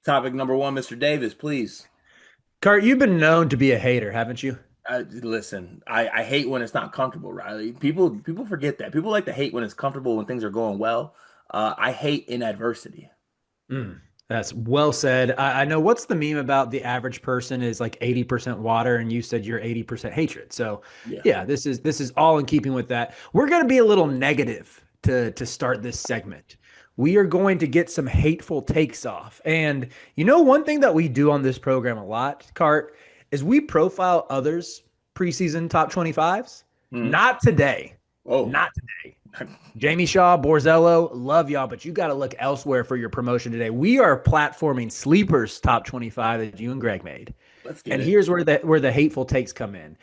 Topic number one, Mr. Davis, please. Cart, you've been known to be a hater, haven't you? Listen, I hate when it's not comfortable, Riley. People forget that. People like to hate when it's comfortable when things are going well. I hate in adversity. Mm, that's well said. I know what's the meme about the average person is like 80% water, and you said you're 80% hatred. So Yeah. yeah, this is all in keeping with that. We're gonna be a little negative to start this segment. We are going to get some hateful takes off. And one thing that we do on this program a lot, Cart, is we profile others preseason top 25s. Mhm. Not today. Oh, Not today. Jamie Shaw, Borzello, love y'all, but you got to look elsewhere for your promotion today. We are platforming Sleepers top 25 that you and Greg made. let's get And it. here's where the hateful takes come in.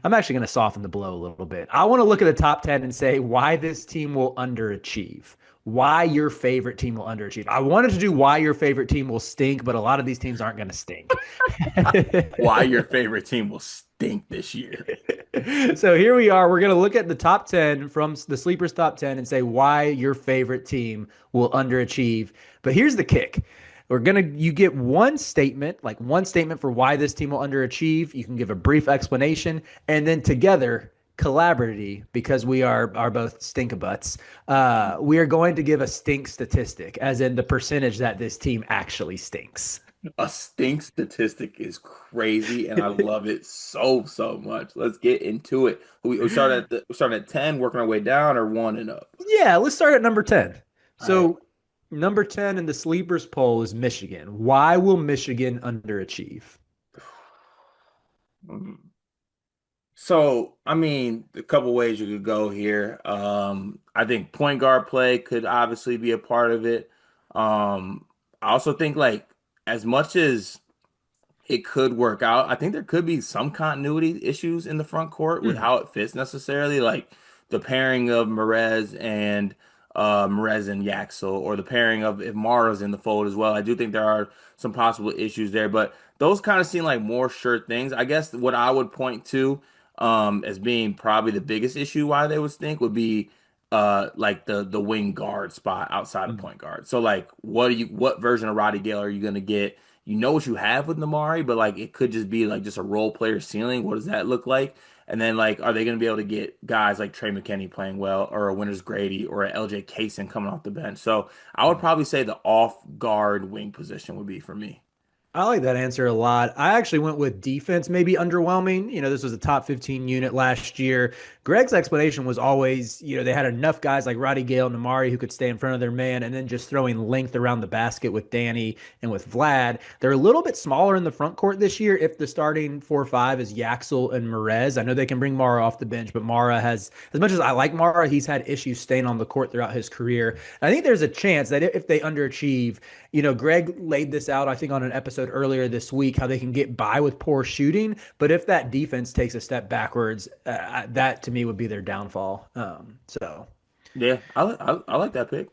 I'm actually going to soften the blow a little bit. I want to look at the top 10 and say why this team will underachieve. Why your favorite team will underachieve. I wanted to do why your favorite team will stink, but a lot of these teams aren't going to stink. Why your favorite team will stink this year? So here we are. We're going to look at the top 10 from the Sleepers top 10 and say why your favorite team will underachieve. But here's the kick. You get one statement, like one statement for why this team will underachieve. You can give a brief explanation, and then together, collaboratively, because we are both stinkabutts, we are going to give a stink statistic, as in the percentage that this team actually stinks. A stink statistic is crazy, and I love it so much. Let's get into it. We start at 10, working our way down, or one and up. Yeah, let's start at number 10. All right. So, number 10 in the sleepers poll is Michigan. Why will Michigan underachieve? So, I mean, a couple ways you could go here. I think point guard play could obviously be a part of it. I also think like as much as it could work out, I think there could be some continuity issues in the front court with Hmm. how it fits necessarily, like the pairing of Merez and Yaxel, or the pairing of if Mara's in the fold as well. I do think there are some possible issues there, but those kind of seem like more sure things. I guess what I would point to as being probably the biggest issue why they would stink would be like the wing guard spot outside of point guard. So like what version of Roddy Gale are you gonna get? You know what you have with Namari, but like it could just be like just a role player ceiling. What does that look like? And then like, are they going to be able to get guys like Trey McKinney playing well, or a Winters Grady, or a LJ Kaysen coming off the bench? So I would probably say the off guard wing position would be for me. I like that answer a lot. I actually went with defense, maybe underwhelming. This was a top 15 unit last year. Greg's explanation was always, they had enough guys like Roddy Gale and Namari who could stay in front of their man, and then just throwing length around the basket with Danny and with Vlad. They're a little bit smaller in the front court this year if the starting 4-5 is Yaxel and Merez. I know they can bring Mara off the bench, but Mara has, as much as I like Mara, he's had issues staying on the court throughout his career. And I think there's a chance that if they underachieve, Greg laid this out, I think, on an episode earlier this week, how they can get by with poor shooting. But if that defense takes a step backwards, that to me would be their downfall. Yeah, I like that pick.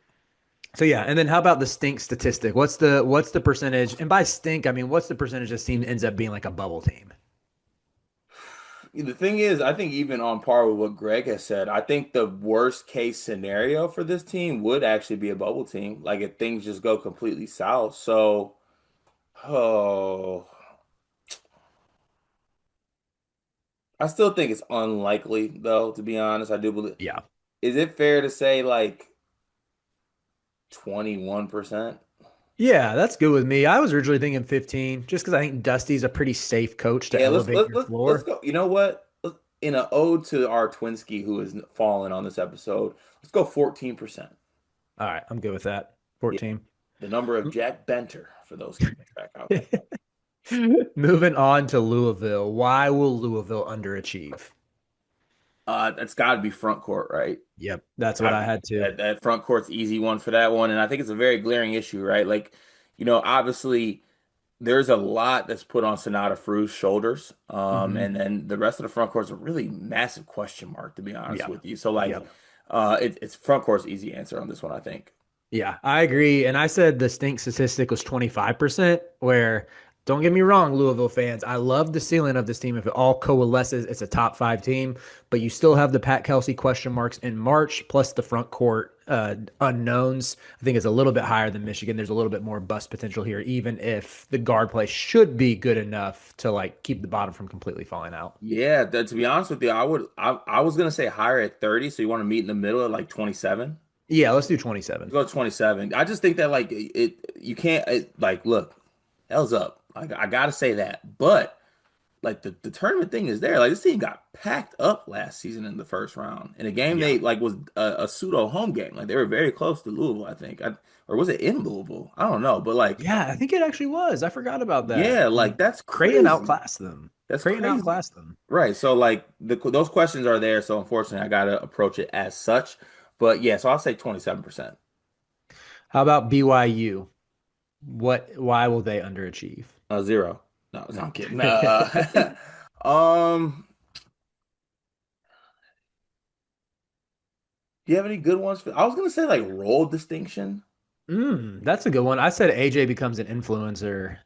So yeah. And then how about the stink statistic? What's the percentage? And by stink, I mean, what's the percentage this team ends up being like a bubble team? The thing is, I think even on par with what Greg has said, I think the worst case scenario for this team would actually be a bubble team. Like if things just go completely south. So, oh, I still think it's unlikely though, to be honest. I do believe. Yeah. Is it fair to say like 21%? Yeah, that's good with me. I was originally thinking 15, just because I think Dusty's a pretty safe coach to Yeah, elevate your let's floor. go. You know what? In an ode to our Twinsky who has fallen on this episode, let's go 14%. All right, I'm good with that. Yeah, 14. the number of Jack Benter for those keeping track out there. Moving on to Louisville. Why will Louisville underachieve? That's got to be front court, right? Yep, that's what Got to I be had to. that front court's easy one for that one, and I think it's a very glaring issue, right? Like, obviously there's a lot that's put on Sonata Fru's shoulders, Hmm. and then the rest of the front court's a really massive question mark, to be honest Yep. with you. So like, Yep. it's front court's easy answer on this one, I think. Yeah, I agree. And I said the stink statistic was 25%, where don't get me wrong, Louisville fans, I love the ceiling of this team. If it all coalesces, it's a top five team, but you still have the Pat Kelsey question marks in March, plus the front court unknowns. I think it's a little bit higher than Michigan. There's a little bit more bust potential here, even if the guard play should be good enough to like keep the bottom from completely falling out. Yeah, to be honest with you, I was gonna say higher at 30, so you want to meet in the middle at like 27? Yeah, let's do 27. Go 27. I just think that like you can't like look, hell's up. I gotta say that. But like the tournament thing is there. Like this team got packed up last season in the first round. In a game Yeah. they like was a pseudo home game. Like they were very close to Louisville, I think. Or was it in Louisville? I don't know. But like, Yeah, I think it actually was. I forgot about that. yeah, like that's Creighton crazy. outclassed them. That's Creighton crazy. outclassed them. Right. So like those questions are there. So unfortunately, I gotta approach it as such. But yeah, so I'll say 27%. How about BYU? Why will they underachieve? Zero. No, I'm kidding. Um, do you have any good ones I was gonna say like role distinction. That's a good one. I said AJ becomes an influencer.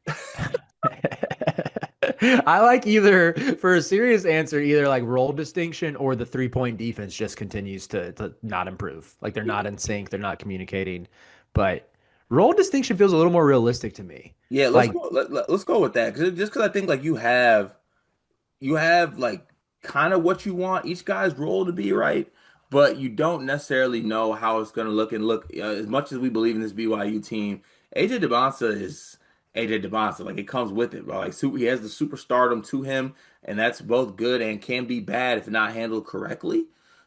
I like either for a serious answer, either like role distinction or the 3-point defense just continues to not improve. Like they're not in sync, they're not communicating. But role distinction feels a little more realistic to me. Yeah, let's Like, go. Let's go with that. Just because I think like you have like kind of what you want each guy's role to be, right? But you don't necessarily know how it's going to look. And look, as much as we believe in this BYU team, AJ DeBonsa is AJ DeBonsa. Like it comes with it, bro. Like he has the superstardom to him, and that's both good and can be bad if not handled correctly.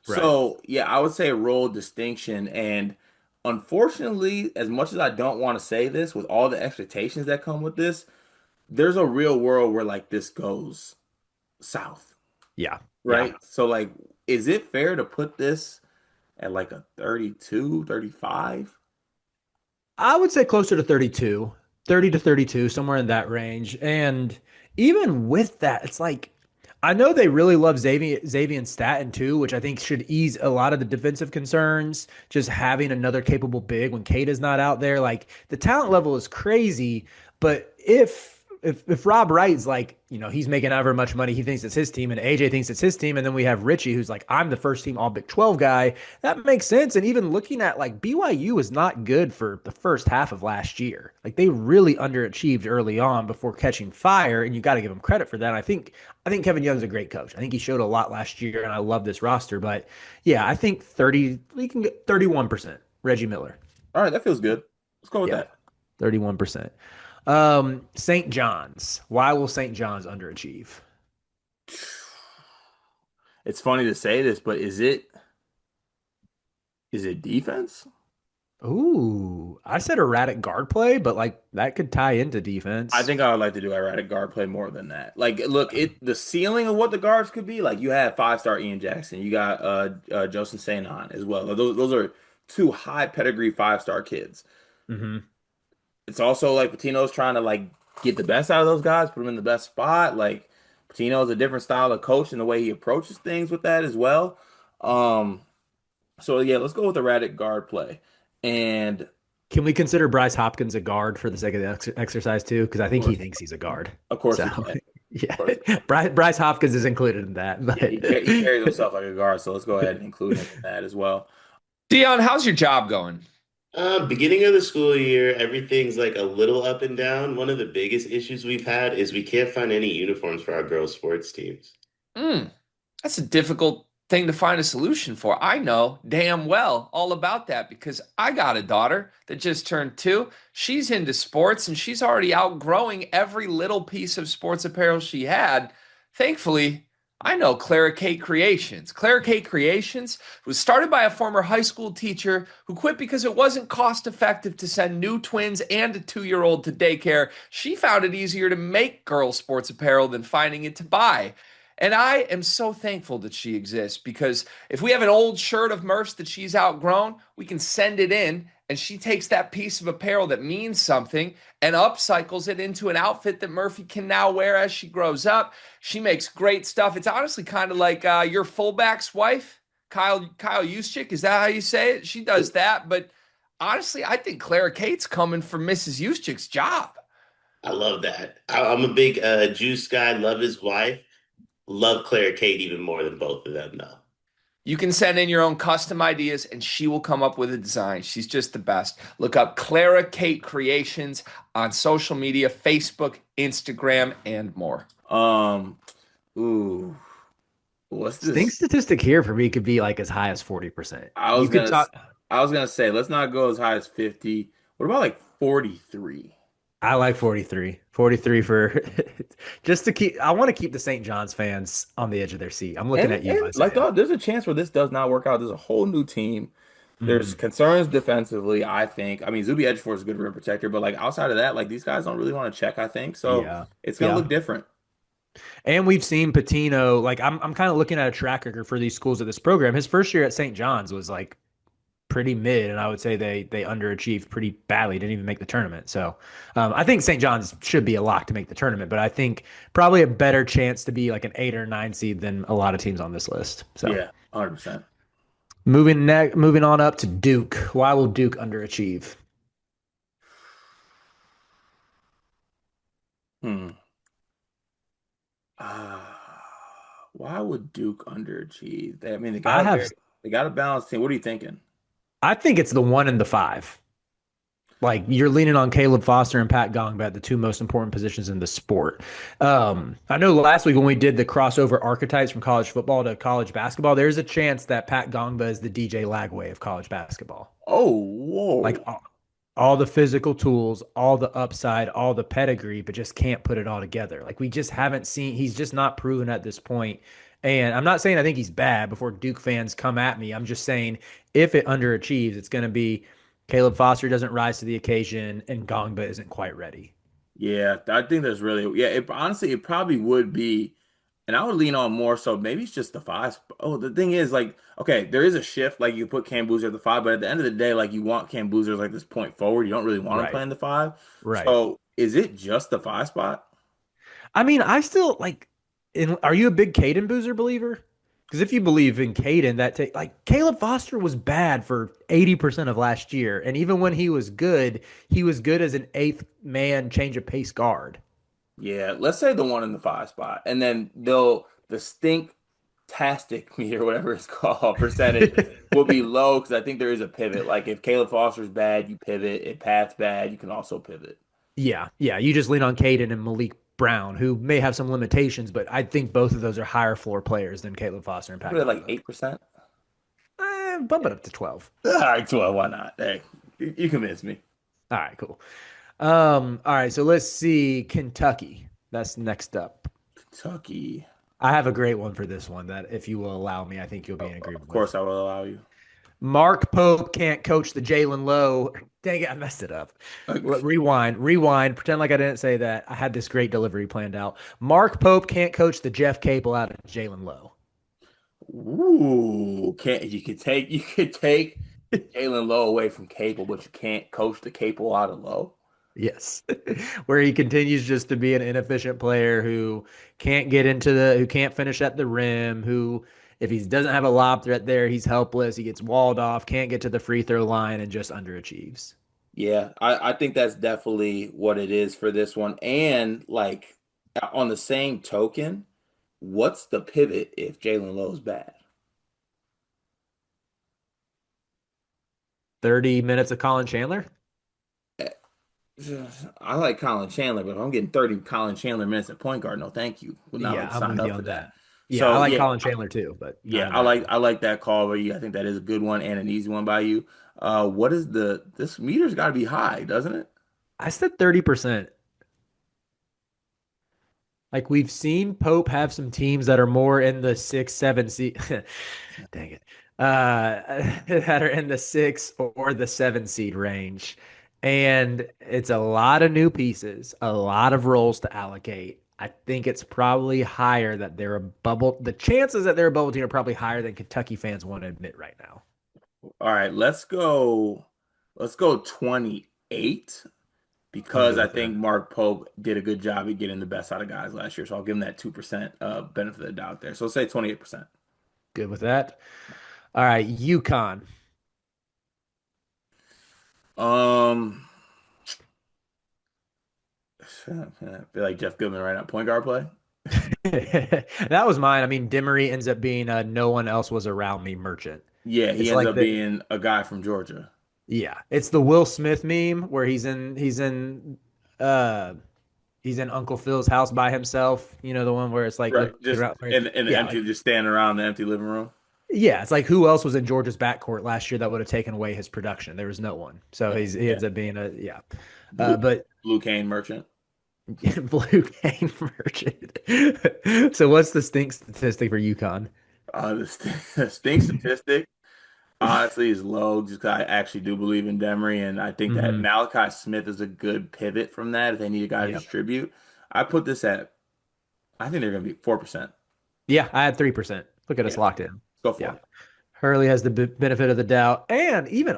right. So yeah, I would say a role distinction. And unfortunately, as much as I don't want to say this, with all the expectations that come with this, there's a real world where like this goes south, Yeah. Yeah. right? So like, is it fair to put this at like a 32, 35? I would say closer to 32, 30 to 32, somewhere in that range. And even with that, it's like I know they really love Xavier Staten too, which I think should ease a lot of the defensive concerns. Just having another capable big when Kate is not out there, like the talent level is crazy. But if Rob Wright's like, he's making however much money he thinks it's his team, and AJ thinks it's his team, and then we have Richie who's like, I'm the first team All Big 12 guy. That makes sense. And even looking at like BYU was not good for the first half of last year. Like they really underachieved early on before catching fire, and you got to give them credit for that. I think Kevin Young's a great coach. I think he showed a lot last year, and I love this roster. But yeah, I think 30. We can get 31%. Reggie Miller. All right, that feels good. Let's go with Yeah, that. 31%. St. John's. Why will St. John's underachieve? It's funny to say this, but is it defense? Ooh, I said erratic guard play, but like that could tie into I defense. think I would like to do erratic guard play more than that. Like, look, the ceiling of what the guards could be. Like, you have five-star Ian Jackson, you got Joseph Saint as well. Those are two high pedigree five-star kids. Hmm. It's also like Patino's trying to like get the best out of those guys, put them in the best spot. Like Patino is a different style of coach and the way he approaches things with that as well. Um, so yeah, let's go with erratic guard play. And Can we consider Bryce Hopkins a guard for the sake of the exercise too? Because I of think he course, thinks he's a guard. of course So we can. Of yeah, course. Bryce Hopkins is included in that. Yeah, But he carries himself like a guard, so let's go ahead and include him in that as well. Dion, how's your job going? Beginning of the school year, everything's like a little up and down. One of the biggest issues we've had is we can't find any uniforms for our girls' sports teams. Mm, that's a difficult thing to find a solution for. I know damn well all about that because I got a daughter that just turned 2. She's into sports and she's already outgrowing every little piece of sports apparel she had. Thankfully, I know Clara Kate Creations. Clara Kate Creations was started by a former high school teacher who quit because it wasn't cost effective to send new twins and a 2-year-old to daycare. She found it easier to make girls' sports apparel than finding it to buy. And I am so thankful that she exists because if we have an old shirt of Murph's that she's outgrown, we can send it in and she takes that piece of apparel that means something and upcycles it into an outfit that Murphy can now wear as she grows up. She makes great stuff. It's honestly kind of like your fullback's wife, Kyle Juszczyk. Is that how you say it? She does that. But honestly, I think Clara Kate's coming for Mrs. Juszczyk's job. I love that. I'm a big Juice guy, love his wife. Love Claire Kate even more than both of them, though. You can send in your own custom ideas and she will come up with a design. She's just the best. Look up Clara Kate Creations on social media, Facebook, Instagram, and more. Um, ooh, what's Stink this? statistic here for me could be like as high as 40%. I You was could gonna, talk. I was gonna say, let's not go as high as 50. What about like 43? I like 43. 43 for just to keep. I want to keep the St. John's fans on the edge of their seat. I'm looking at you, And like, Isaiah. there's a chance where this does not work out. There's a whole new team. There's Hmm. concerns defensively, I think. I mean, Zuby Ejiofor is a good rim protector, but like outside of that, like these guys don't really want to check, I think. So Yeah. it's gonna look Yeah. different. And we've seen Patino, like I'm kind of looking at a track record for these schools at this program. His first year at St. John's was like pretty mid, and I would say they underachieved pretty badly, didn't even make the tournament. So I think St. John's should be a lock to make the tournament, but I think probably a better chance to be like an 8 or 9 seed than a lot of teams on this list. So Yeah, 100%. moving on up to Duke. Why will Duke underachieve? Hmm. Why would Duke underachieve? I mean, I have they got a balanced team. What are you thinking? I think it's the 1 and the 5. Like you're leaning on Caleb Foster and Pat Gongbat, the two most important positions in the sport. I know last week when we did the crossover archetypes from college football to college basketball, there's a chance that Pat Gongba is the DJ Lagway of college basketball. Oh, Like whoa. all the physical tools, all the upside, all the pedigree, but just can't put it all together. Like we just haven't seen, he's just not proven at this point. And I'm not saying I think he's bad before Duke fans come at me. I'm just saying if it underachieves, it's going to be Caleb Foster doesn't rise to the occasion and Gongba isn't quite ready. Yeah, I think that's really, yeah, it honestly, it probably would be, and I would lean on more so maybe it's just the five. Oh, the thing is, like, okay, there is a shift, like you put Cam Boozer at the five, but at the end of the day, like you want Cam Boozer as like this point forward. You don't really want him Right. playing the five. Right. So is it just the five spot? I mean, I still like. Are you a big Caden Boozer believer? Because if you believe in Caden, that take like Caleb Foster was bad for 80% of last year, and even when he was good as an eighth man change of pace guard. Yeah, let's say the one in the five spot, and then they'll the stink tastic meter, whatever it's called, percentage will be low because I think there is a pivot. Like if Caleb Foster's bad, you pivot. If Pat's bad, you can also pivot. Yeah, yeah. You just lean on Caden and Malik Brown, who may have some limitations, but I think both of those are higher floor players than Caleb Foster and Pat Put it like Gongba. 8%. Bump it up to 12. All right, 12, why not? Hey, you convinced me. All right, cool. All right, so let's see Kentucky. That's next up. Kentucky. I have a great one for this one that, if you will allow me, I think you'll be in Of agreement with. course, I will allow you. Mark Pope can't coach the Jalen Lowe. Dang it, I messed it up. Rewind. Pretend like I didn't say that. I had this great delivery planned out. Mark Pope can't coach the Jeff Capel out of Jalen Lowe. Ooh, can't you could take Jalen Lowe away from Cable, but you can't coach the Cable out of Lowe. Yes. Where he continues just to be an inefficient player who who can't finish at the rim, who, if he doesn't have a lob threat there, he's helpless. He gets walled off, can't get to the free throw line, and just underachieves. Yeah, I think that's definitely what it is for this one. And like on the same token, what's the pivot if Jalen Lowe's bad? 30 minutes of Colin Chandler? I like Colin Chandler, but if I'm getting 30 Colin Chandler minutes at point guard, no thank you. Would not Yeah, like I'm sign with you up for on that. that. Yeah, I So like yeah, Colin Chandler too, but not yeah, in that role. I like that call, but yeah, I think that is a good one and an easy one by you. What is this meter's got to be high, doesn't it? I said 30%. Like we've seen Pope have some teams that are more in the 6, 7 seed. Dang it. That are in the 6 or the 7 seed range. And it's a lot of new pieces, a lot of roles to allocate. I think it's probably higher that they're a bubble. The chances that they're a bubble team are probably higher than Kentucky fans want to admit right now. All right, let's go 28 I'm because good I with think that. Mark Pope did a good job at getting the best out of guys last year. So I'll give him that 2% benefit of the doubt there. So say 28%. Good with that. All right, Yukon. Um, I feel like Jeff Goodman right now. Point guard play. That was mine. I mean, Demery ends up being a no one else was around me merchant. Yeah, he It's ends like up the being a guy from Georgia. yeah, it's the Will Smith meme where uh he's in Uncle Phil's house by himself. You know the one where it's like Right. looking Just around. in the Yeah, empty, like just standing around the empty living room. yeah, it's like who else was in Georgia's backcourt last year that would have taken away his production? There was no one. So Yeah, he yeah. ends up being a yeah. Blue But Blue Cane Merchant. blue game merchant. So what's the stink statistic for Yukon? The stink statistic honestly is low just 'cause I actually do believe in Demery, and I think that Hmm. Malachi Smith is a good pivot from that if they need a guy to Yep. distribute. I put this at, I think they're going to be 4%. Yeah, I had 3%. Look at us Yeah, locked in. go for Yeah. it. Hurley has the benefit of the doubt. And even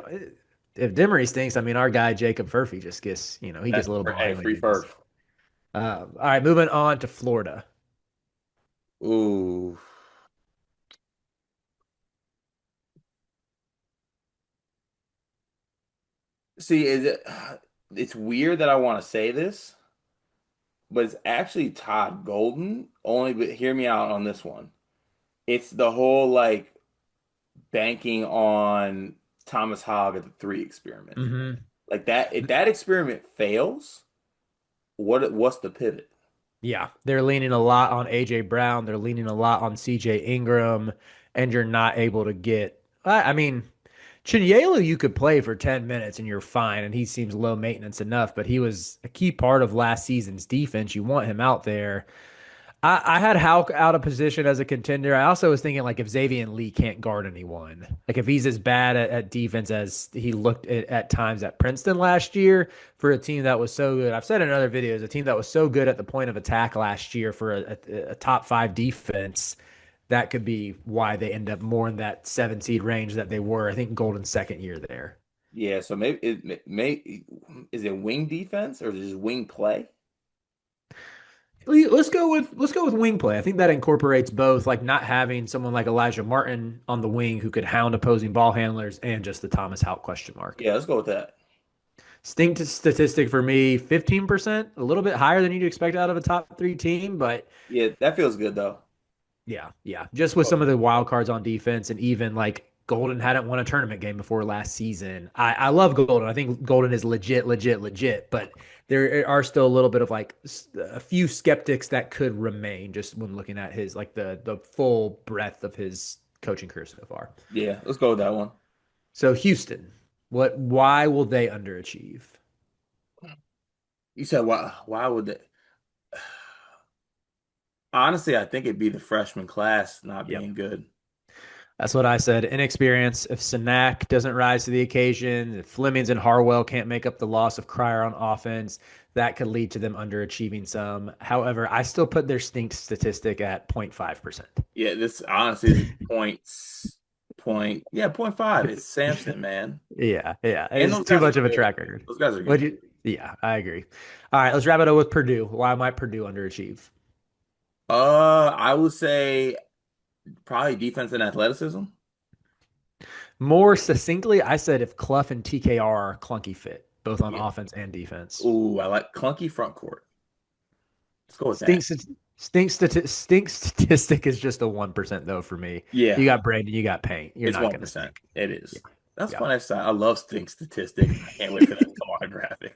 if Demery stinks, I mean, our guy Jacob Furphy just gets, he gets a little ball Hey, handling free duties. first. All right, moving on to Florida. Ooh. See, it's weird that I want to say this, but it's actually Todd Golden. Only, but hear me out on this one. It's the whole like banking on Thomas Hogg at the three experiment. Hmm. Like that, if that experiment fails, what's the pivot? Yeah, they're leaning a lot on AJ Brown. They're leaning a lot on CJ Ingram, and you're not able to get. I mean, Chinyelu, you could play for 10 minutes and you're fine, and he seems low maintenance enough, but he was a key part of last season's defense. You want him out there. I had Hauk out of position as a contender. I also was thinking like if Xavier Lee can't guard anyone, like if he's as bad at defense as he looked at times at Princeton last year for a team that was so good. I've said in other videos, a team that was so good at the point of attack last year for a top five defense, that could be why they end up more in that 7 seed range that they were. I think Golden's second year there. Yeah, so maybe is it wing defense or is it just wing play? Let's go with wing play. I think that incorporates both, like not having someone like Elijah Martin on the wing who could hound opposing ball handlers, and just the Thomas Houck question mark. Yeah, let's go with that. Stink statistic for me, 15%, a little bit higher than you'd expect out of a top three team, but Yeah, that feels good though. yeah, yeah. Just with some of the wild cards on defense, and even like Golden hadn't won a tournament game before last season. I love Golden. I think Golden is legit, legit, legit. But there are still a little bit of like a few skeptics that could remain just when looking at his like the full breadth of his coaching career so far. Yeah, let's go with that one. So Houston, why will they underachieve? You said why would they? Honestly, I think it'd be the freshman class not Yep. being good. That's what I said. Inexperience. If Sanak doesn't rise to the occasion, if Flemings and Harwell can't make up the loss of Cryer on offense, that could lead to them underachieving some. However, I still put their stink statistic at 0.5%. Yeah, this honestly is point five. It's Samson, man. Yeah, yeah. And It's those too guys are much of a good. track record. Those guys are Would good. you? Yeah, I agree. All right, let's wrap it up with Purdue. Why might Purdue underachieve? I would say probably defense and athleticism. More succinctly, I said if Clough and TKR are a clunky fit, both on Yeah. offense and defense. Ooh, I like clunky front court. Let's go with Stink, that. stink statistic is just a 1% though for me. You Yeah, got Brandon, you got Paint. You're it's not going to 1%. stink. It Yeah, is. That's yeah. fun exercise. I love stink statistic. I can't wait for that to come on a graphic.